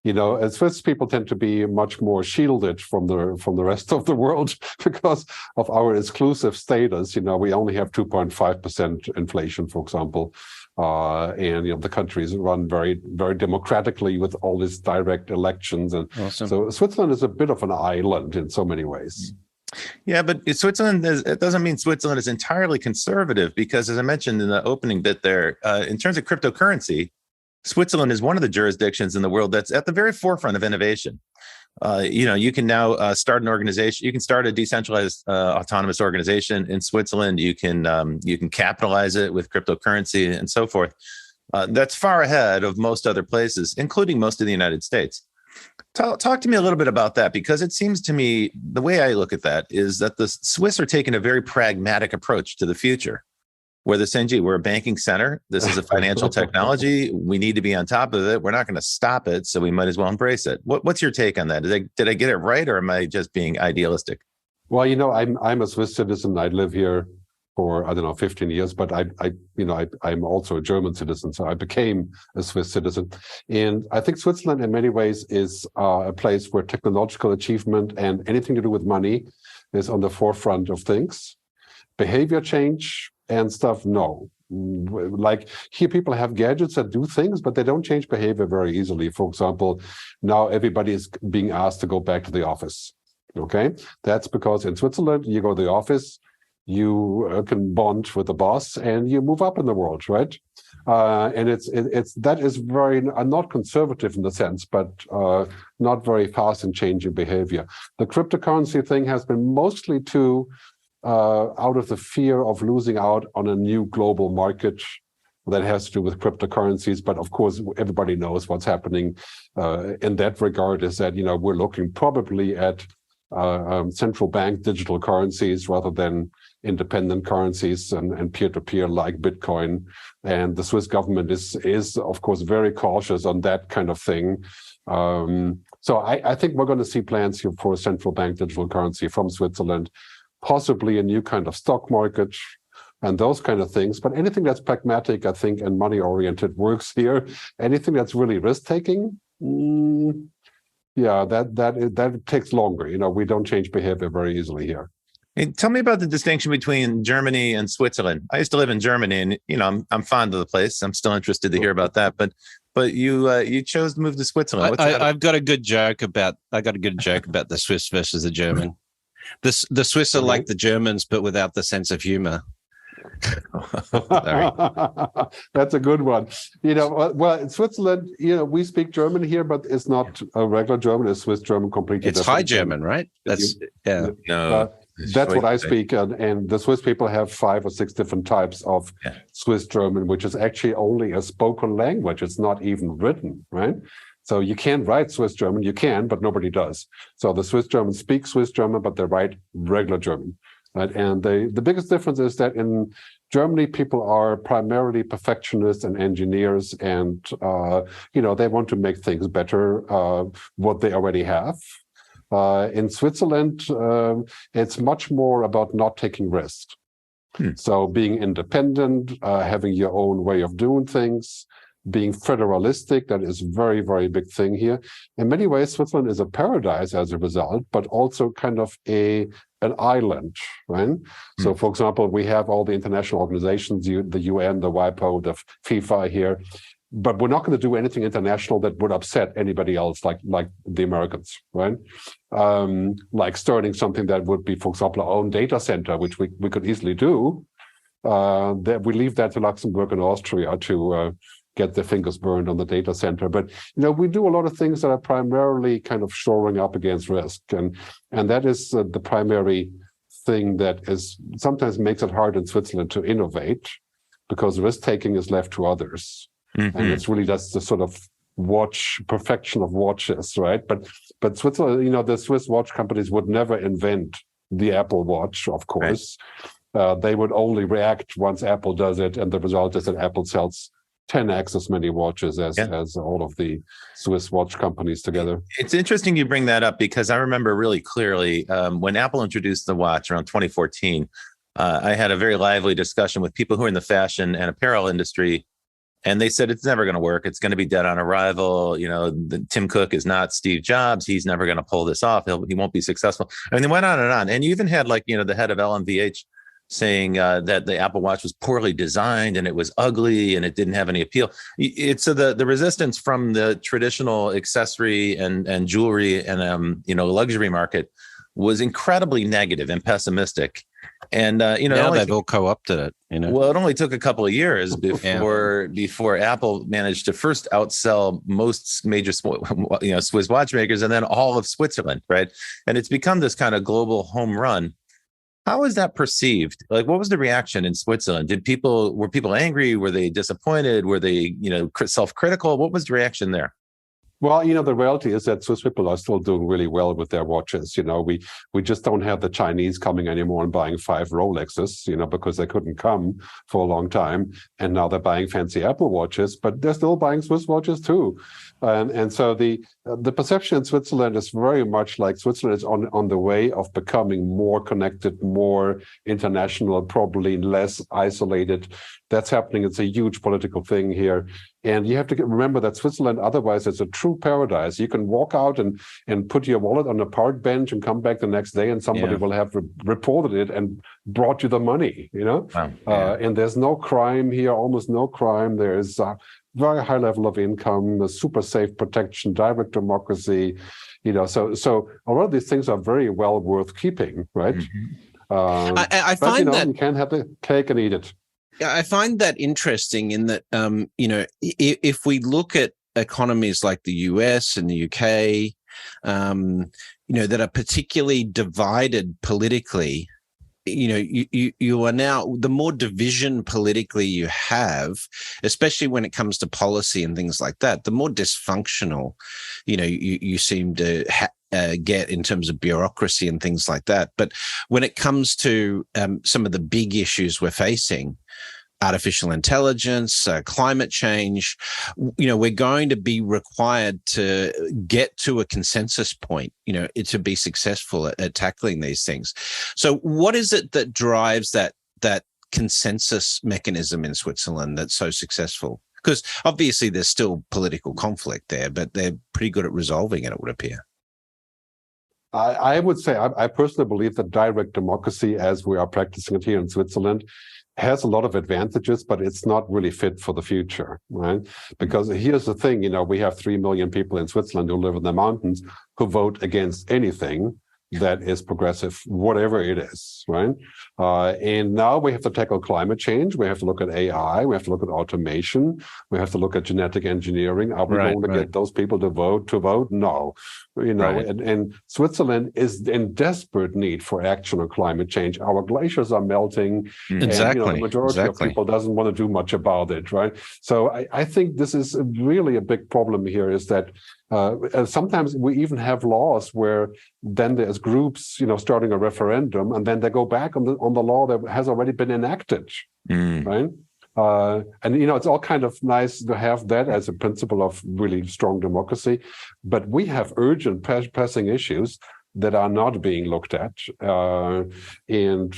as Swiss people tend to be much more shielded from the rest of the world because of our exclusive status. We only have 2.5% inflation, for example, and the country is run very, very democratically with all these direct elections, and awesome. So Switzerland is a bit of an island in so many ways. Yeah, but it doesn't mean Switzerland is entirely conservative, because as I mentioned in the opening bit there, in terms of cryptocurrency, Switzerland is one of the jurisdictions in the world that's at the very forefront of innovation. You can now start an organization. You can start a decentralized autonomous organization in Switzerland. You can capitalize it with cryptocurrency and so forth. That's far ahead of most other places, including most of the United States. Talk to me a little bit about that, because it seems to me the way I look at that is that the Swiss are taking a very pragmatic approach to the future, where they're saying, gee, we're a banking center. This is a financial technology. We need to be on top of it. We're not going to stop it, so we might as well embrace it. What's your take on that? Did I get it right, or am I just being idealistic? Well, I'm a Swiss citizen. I live here for 15 years, but I'm also a German citizen, so I became a Swiss citizen. And I think Switzerland, in many ways, is a place where technological achievement and anything to do with money is on the forefront of things. Behavior change and stuff, no. Like here, people have gadgets that do things, but they don't change behavior very easily. For example, now everybody is being asked to go back to the office. Okay, that's because in Switzerland, you go to the office, you can bond with the boss, and you move up in the world, right? And that is very not conservative in the sense, but not very fast in changing behavior. The cryptocurrency thing has been mostly out of the fear of losing out on a new global market that has to do with cryptocurrencies. But of course, everybody knows what's happening in that regard is that, we're looking probably at central bank digital currencies rather than independent currencies and peer-to-peer like Bitcoin. And the Swiss government is of course, very cautious on that kind of thing. So I think we're going to see plans here for a central bank digital currency from Switzerland, possibly a new kind of stock market and those kind of things. But anything that's pragmatic, I think, and money-oriented works here. Anything that's really risk-taking, that takes longer. We don't change behavior very easily here. Hey, tell me about the distinction between Germany and Switzerland. I used to live in Germany, and I'm fond of the place. I'm still interested to hear about that. But you chose to move to Switzerland. I've got a good joke about the Swiss versus the German. The Swiss are like the Germans, but without the sense of humor. That's a good one. Well, in Switzerland, we speak German here, but it's not a regular German. It's Swiss German, completely it's different. High German, right? That's that's what I speak, and the Swiss people have 5 or 6 different types of Swiss German, which is actually only a spoken language. It's not even written, right? So you can write Swiss German, you can, but nobody does. So the Swiss Germans speak Swiss German, but they write regular German. Right? And the biggest difference is that in Germany, people are primarily perfectionists and engineers, and they want to make things better, what they already have. In Switzerland, it's much more about not taking risks. So being independent, having your own way of doing things, being federalistic, that is very, very big thing here. In many ways, Switzerland is a paradise as a result, but also kind of an island, right? So, for example, we have all the international organizations, the UN, the WIPO, the FIFA here, but we're not going to do anything international that would upset anybody else, like the Americans, right? Like starting something that would be, for example, our own data center, which we could easily do. That we leave that to Luxembourg and Austria to get their fingers burned on the data center. But we do a lot of things that are primarily kind of shoring up against risk, and that is the primary thing that is sometimes makes it hard in Switzerland to innovate, because risk taking is left to others, and it's really that's the sort of perfection of watches, right? But Switzerland, the Swiss watch companies would never invent the Apple Watch, of course. Right. They would only react once Apple does it, and the result is that Apple sells 10x as many watches as all of the Swiss watch companies together. It's interesting you bring that up, because I remember really clearly when Apple introduced the watch around 2014, I had a very lively discussion with people who are in the fashion and apparel industry, and they said it's never going to work. It's going to be dead on arrival. Tim Cook is not Steve Jobs. He's never going to pull this off. He won't be successful. I mean, they went on. And you even had the head of LMVH saying that the Apple Watch was poorly designed and it was ugly and it didn't have any appeal. So the resistance from the traditional accessory and jewelry and luxury market was incredibly negative and pessimistic. And now they've all co-opted it. Well, it only took a couple of years before Apple managed to first outsell most major Swiss watchmakers, and then all of Switzerland, right? And it's become this kind of global home run. How is that perceived? Like, what was the reaction in Switzerland? Were people angry? Were they disappointed? Were they, self-critical? What was the reaction there? Well, the reality is that Swiss people are still doing really well with their watches. We just don't have the Chinese coming anymore and buying 5 Rolexes, because they couldn't come for a long time. And now they're buying fancy Apple watches, but they're still buying Swiss watches too. And so the perception in Switzerland is very much like Switzerland is on the way of becoming more connected, more international, probably less isolated. That's happening. It's a huge political thing here. And you have to remember that Switzerland otherwise is a true paradise. You can walk out and put your wallet on a park bench and come back the next day, and somebody will have reported it and brought you the money, Wow. And there's no crime here, almost no crime. There's a very high level of income, a super safe protection, direct democracy, so a lot of these things are very well worth keeping, right? I find that you can't have the cake and eat it. I find that interesting in that, if we look at economies like the US and the UK, that are particularly divided politically, you are now, the more division politically you have, especially when it comes to policy and things like that, the more dysfunctional, you seem to get in terms of bureaucracy and things like that. But when it comes to some of the big issues we're facing, artificial intelligence, climate change, we're going to be required to get to a consensus point, to be successful at tackling these things. So what is it that drives that consensus mechanism in Switzerland that's so successful? Because obviously there's still political conflict there, but they're pretty good at resolving it, it would appear. I would say, I personally believe that direct democracy, as we are practicing it here in Switzerland, has a lot of advantages, but it's not really fit for the future, right? Because here's the thing, we have 3 million people in Switzerland who live in the mountains who vote against anything that is progressive, whatever it is, right? And now we have to tackle climate change. We have to look at AI. We have to look at automation. We have to look at genetic engineering. Are we going to get those people to vote? No. And Switzerland is in desperate need for action on climate change. Our glaciers are melting. Exactly. And, the majority of people doesn't want to do much about it, right? So I think this is really a big problem here, is that sometimes we even have laws where then there's groups, starting a referendum, and then they go back on the law that has already been enacted, right? And it's all kind of nice to have that as a principle of really strong democracy, but we have urgent pressing issues that are not being looked at. And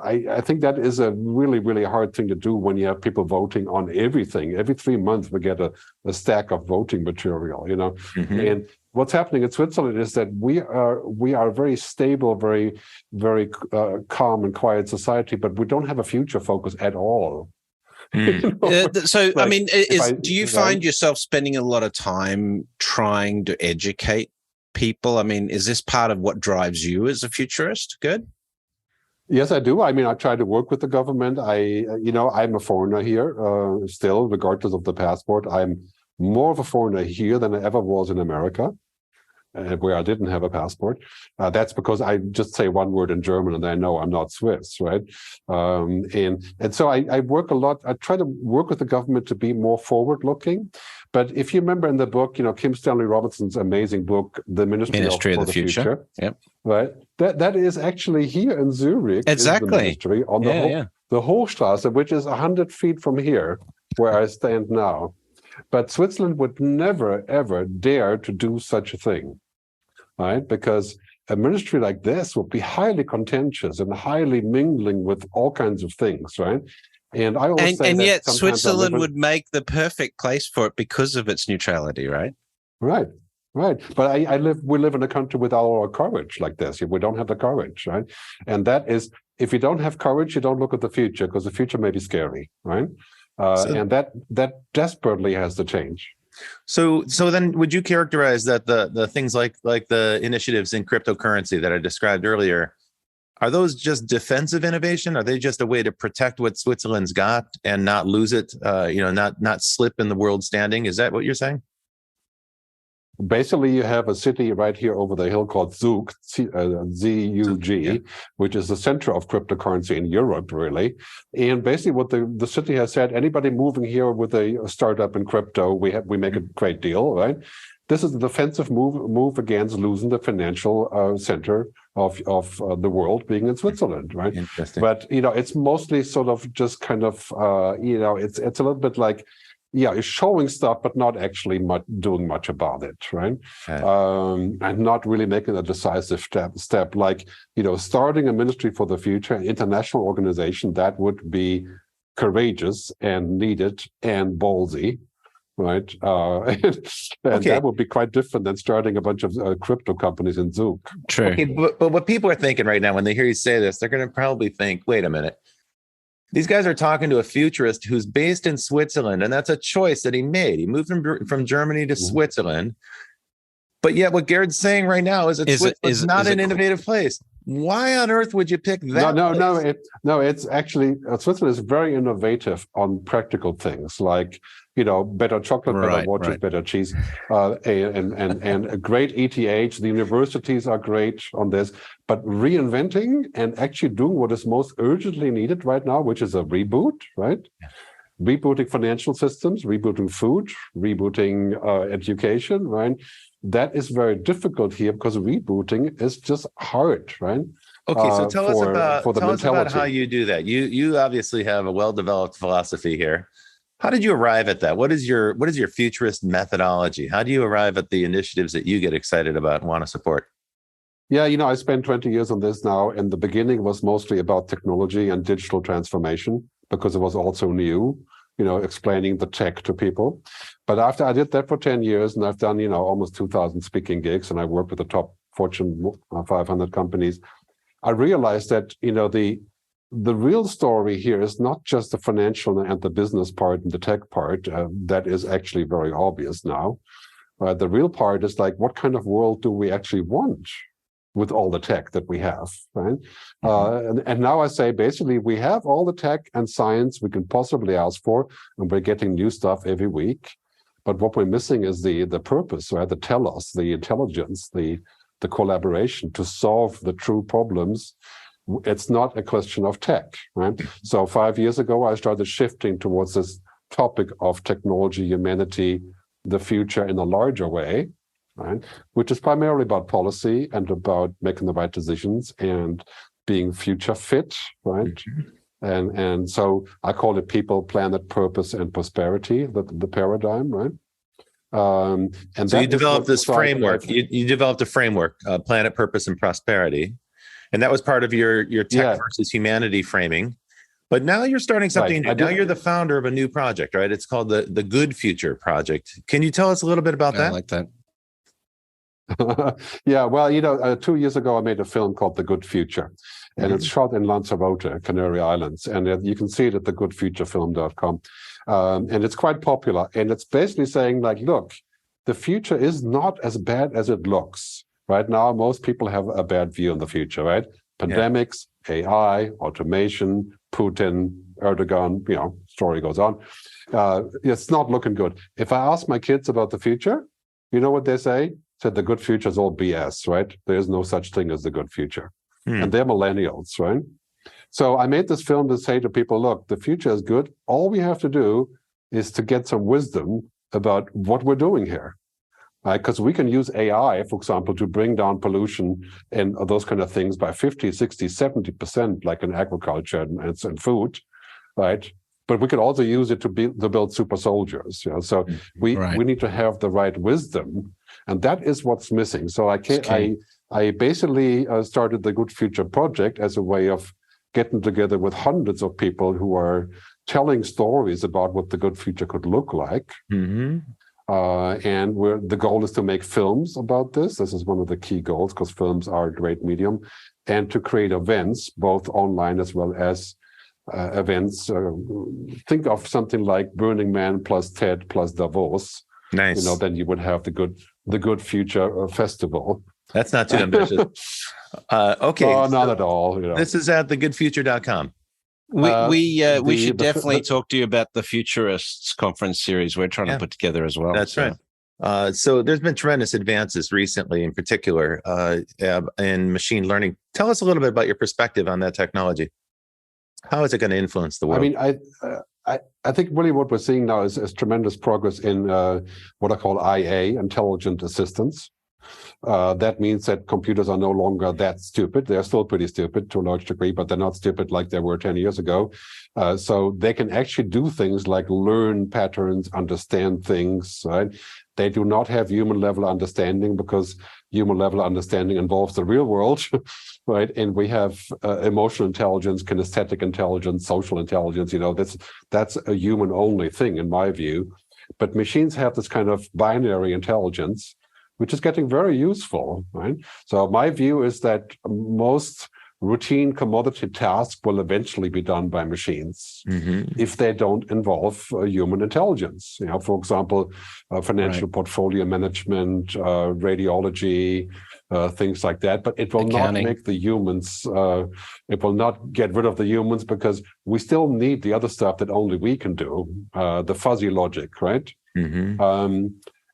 I think that is a really, really hard thing to do when you have people voting on everything. Every 3 months, we get a stack of voting material, And what's happening in Switzerland is that we are a very stable, very, very calm and quiet society, but we don't have a future focus at all. So, I mean, do you find yourself spending a lot of time trying to educate people? I mean, is this part of what drives you as a futurist? Good. Yes, I do. I mean, I try to work with the government. I'm a foreigner here still, regardless of the passport. I'm more of a foreigner here than I ever was in America, where I didn't have a passport. That's because I just say one word in German and I know I'm not Swiss, right? And so I work a lot. I try to work with the government to be more forward-looking. But if you remember in the book, Kim Stanley Robinson's amazing book, The Ministry of the Future. Yep. Right. That is actually here in Zurich. Exactly. The ministry on the Hochstrasse, which is 100 feet from here, where I stand now. But Switzerland would never, ever dare to do such a thing, right? Because a ministry like this would be highly contentious and highly mingling with all kinds of things, right? And I always say and that yet Switzerland would make the perfect place for it because of its neutrality, right? Right. But we live in a country without our courage like this. We don't have the courage, right? And that is, if you don't have courage, you don't look at the future, because the future may be scary, right? And that desperately has to change. So then, would you characterize that the things like the initiatives in cryptocurrency that I described earlier, are those just defensive innovation? Are they just a way to protect what Switzerland's got and not lose it? Not slip in the world standing? Is that what you're saying? Basically, you have a city right here over the hill called Zug, Z-U-G, which is the center of cryptocurrency in Europe, really. And basically what the city has said, anybody moving here with a startup in crypto, we make a great deal, right? This is a defensive move against losing the financial center of the world being in Switzerland, right? Interesting. But, it's mostly sort of just kind of, it's a little bit like, it's showing stuff, but not actually doing much about it, right? Okay. And not really making a decisive step like, starting a ministry for the future, an international organization, that would be courageous and needed and ballsy, right? And that would be quite different than starting a bunch of crypto companies in Zug. True. Okay, but what people are thinking right now when they hear you say this, they're going to probably think, wait a minute. These guys are talking to a futurist who's based in Switzerland, and that's a choice that he made. He moved from Germany to Switzerland. But yet what Gerd's saying right now is Switzerland's not an innovative place. Why on earth would you pick that? No, it's actually, Switzerland is very innovative on practical things like, better chocolate, better watches, better cheese, and a great ETH. The universities are great on this, but reinventing and actually doing what is most urgently needed right now, which is a reboot, right? Yeah. Rebooting financial systems, rebooting food, rebooting education, right? That is very difficult here because rebooting is just hard, right? Okay, so tell us about how you do that. You obviously have a well-developed philosophy here. How did you arrive at that? What is your futurist methodology? How do you arrive at the initiatives that you get excited about and want to support? Yeah, I spent 20 years on this now. In the beginning, was mostly about technology and digital transformation because it was also new, explaining the tech to people. But after I did that for 10 years, and I've done, almost 2,000 speaking gigs, and I worked with the top Fortune 500 companies, I realized that, the real story here is not just the financial and the business part and the tech part. That is actually very obvious now. The real part is like, what kind of world do we actually want with all the tech that we have, right? And now I say, basically, we have all the tech and science we can possibly ask for, and we're getting new stuff every week. But what we're missing is the purpose, right? The telos, the intelligence, the collaboration to solve the true problems. It's not a question of tech, right? So 5 years ago, I started shifting towards this topic of technology, humanity, the future in a larger way, right? Which is primarily about policy and about making the right decisions and being future fit, right? Mm-hmm. And so I call it people, planet, purpose, and prosperity, the paradigm, right? And so you developed this framework. You developed a framework, Planet, Purpose, and Prosperity. And that was part of your tech versus humanity framing. But now you're starting something new. Now you're the founder of a new project, right? It's called the Good Future Project. Can you tell us a little bit about that? I like that. Yeah, well, 2 years ago, I made a film called The Good Future. And it's shot in Lanzarote, Canary Islands. And you can see it at thegoodfuturefilm.com. And it's quite popular. And it's basically saying, like, look, the future is not as bad as it looks. Right now, most people have a bad view on the future, right? Pandemics, AI, automation, Putin, Erdogan, story goes on. It's not looking good. If I ask my kids about the future, you know what they say? Said the good future is all BS, right? There is no such thing as the good future. And they're millennials, right? So I made this film to say to people, look, the future is good. All we have to do is to get some wisdom about what we're doing here. Because we can use AI, for example, to bring down pollution and those kind of things by 50, 60, 70%, like in agriculture and food, right? But we could also use it to build super soldiers. So we need to have the right wisdom, and that is what's missing. So I basically started the Good Future Project as a way of getting together with hundreds of people who are telling stories about what the good future could look like. And the goal is to make films about this. This is one of the key goals, because films are a great medium, and to create events, both online as well as events. Think of something like Burning Man plus TED plus Davos. Nice. Then you would have the Good Future Festival. That's not too ambitious. Okay. No, not at all. This is at thegoodfuture.com. We should definitely talk to you about the Futurists conference series we're trying to put together as well. That's right. So there's been tremendous advances recently, in particular, in machine learning. Tell us a little bit about your perspective on that technology. How is it going to influence the world? I mean, I think really what we're seeing now is tremendous progress in what I call IA, intelligent assistance. That means that computers are no longer that stupid. They're still pretty stupid to a large degree, but they're not stupid like they were 10 years ago. So they can actually do things like learn patterns, understand things, right? They do not have human level understanding, because human level understanding involves the real world, right? And we have emotional intelligence, kinesthetic intelligence, social intelligence. That's a human only thing in my view. But machines have this kind of binary intelligence, which is getting very useful, right? So my view is that most routine commodity tasks will eventually be done by machines if they don't involve human intelligence. For example, financial portfolio management, radiology, things like that. But it will not make the humans, it will not get rid of the humans, because we still need the other stuff that only we can do, the fuzzy logic, right?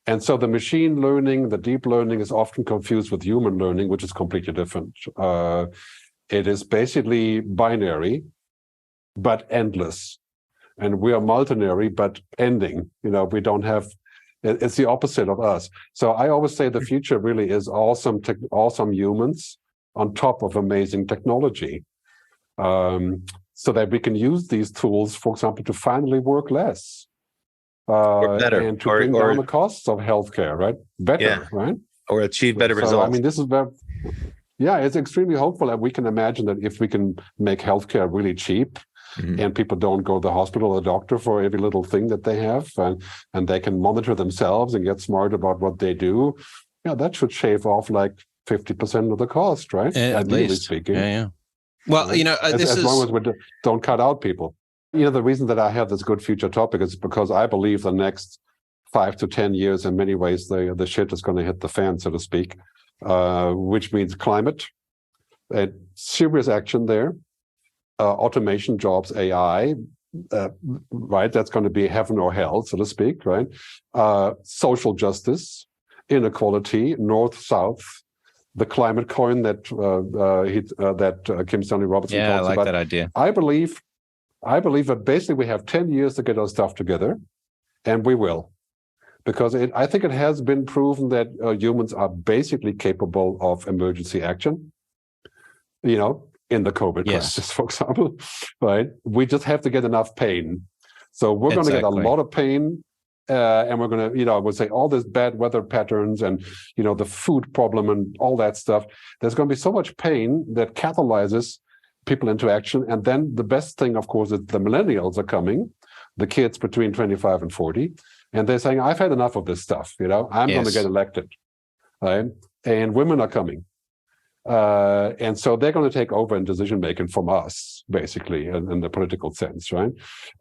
And so the machine learning, the deep learning, is often confused with human learning, which is completely different. It is basically binary, but endless. And we are multinary, but ending. We don't have, it's the opposite of us. So I always say the future really is awesome humans on top of amazing technology. So that we can use these tools, for example, to finally work less. Better, and to bring down the costs of healthcare, right? Better, right? Or achieve better results. I mean, this is where, it's extremely hopeful that we can imagine that if we can make healthcare really cheap, and people don't go to the hospital or the doctor for every little thing that they have, and they can monitor themselves and get smart about what they do, that should shave off like 50% of the cost, right? At least. Speaking. Yeah. Well, as long as we don't cut out people. The reason that I have this good future topic is because I believe the next 5 to 10 years, in many ways, the shit is going to hit the fan, so to speak, which means climate, serious action there, automation, jobs, AI, right? That's going to be heaven or hell, so to speak, right? Social justice, inequality, north, south, the climate coin that Kim Stanley Robertson talks about. I like that idea. I believe that basically we have 10 years to get our stuff together, and we will. Because I think it has been proven that humans are basically capable of emergency action, in the COVID crisis, for example, right? We just have to get enough pain. So we're going to get a lot of pain, and we're going to, we'll say all this bad weather patterns and, the food problem and all that stuff. There's going to be so much pain that catalyzes people into action. And then the best thing, of course, is the millennials are coming, the kids between 25 and 40, and they're saying, I've had enough of this stuff. I'm going to get elected. Right? And women are coming. And so they're going to take over in decision making from us, basically, in the political sense, right?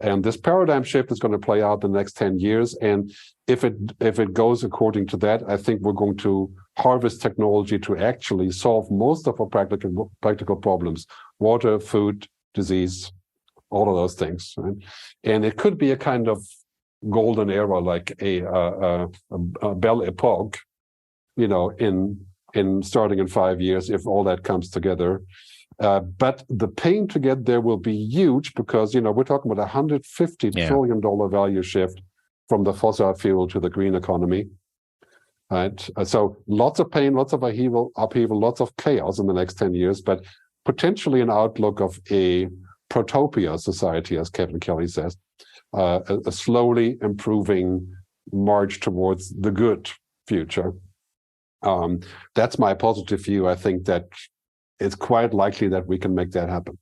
And this paradigm shift is going to play out the next 10 years. And if it goes according to that, I think we're going to harvest technology to actually solve most of our practical problems: water, food, disease, all of those things. Right? And it could be a kind of golden era, like a belle epoque, in starting in 5 years, if all that comes together. But the pain to get there will be huge because, we're talking about $150 trillion value shift from the fossil fuel to the green economy. Right? So lots of pain, lots of upheaval, lots of chaos in the next 10 years, but potentially an outlook of a protopia society, as Kevin Kelly says, a slowly improving march towards the good future. That's my positive view. I think that it's quite likely that we can make that happen.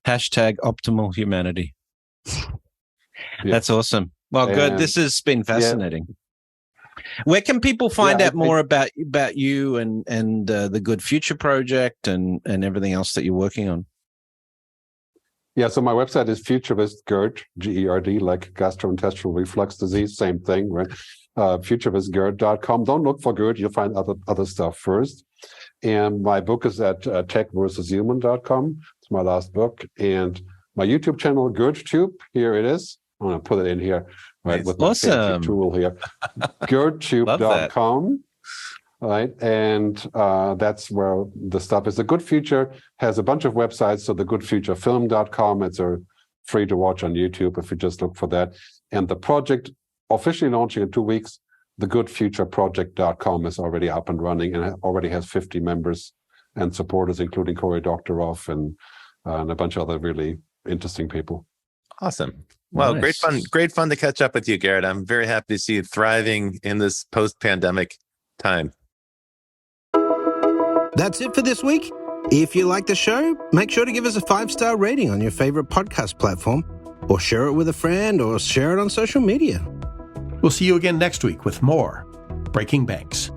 #optimal humanity. That's awesome. Well, good. This has been fascinating. Where can people find out more about you and the Good Future Project and everything else that you're working on? Yeah, so my website is Futurist, Gerd, G-E-R-D, like gastrointestinal reflux disease, same thing, right? Futuristgerd.com. Don't look for Gerd, you'll find other stuff first. And my book is at techversushuman.com. It's my last book. And my YouTube channel, GerdTube, here it is. I'm going to put it in here, right, with my fancy tool here. GerdTube.com. Right, and that's where the stuff is. The Good Future has a bunch of websites. So the goodfuturefilm.com, it's free to watch on YouTube if you just look for that. And the project officially launching in 2 weeks, thegoodfutureproject.com is already up and running and already has 50 members and supporters, including Cory Doctorow and a bunch of other really interesting people. Awesome. Well, nice. Great fun to catch up with you, Gerd. I'm very happy to see you thriving in this post-pandemic time. That's it for this week. If you like the show, make sure to give us a 5-star rating on your favorite podcast platform, or share it with a friend, or share it on social media. We'll see you again next week with more Breaking Banks.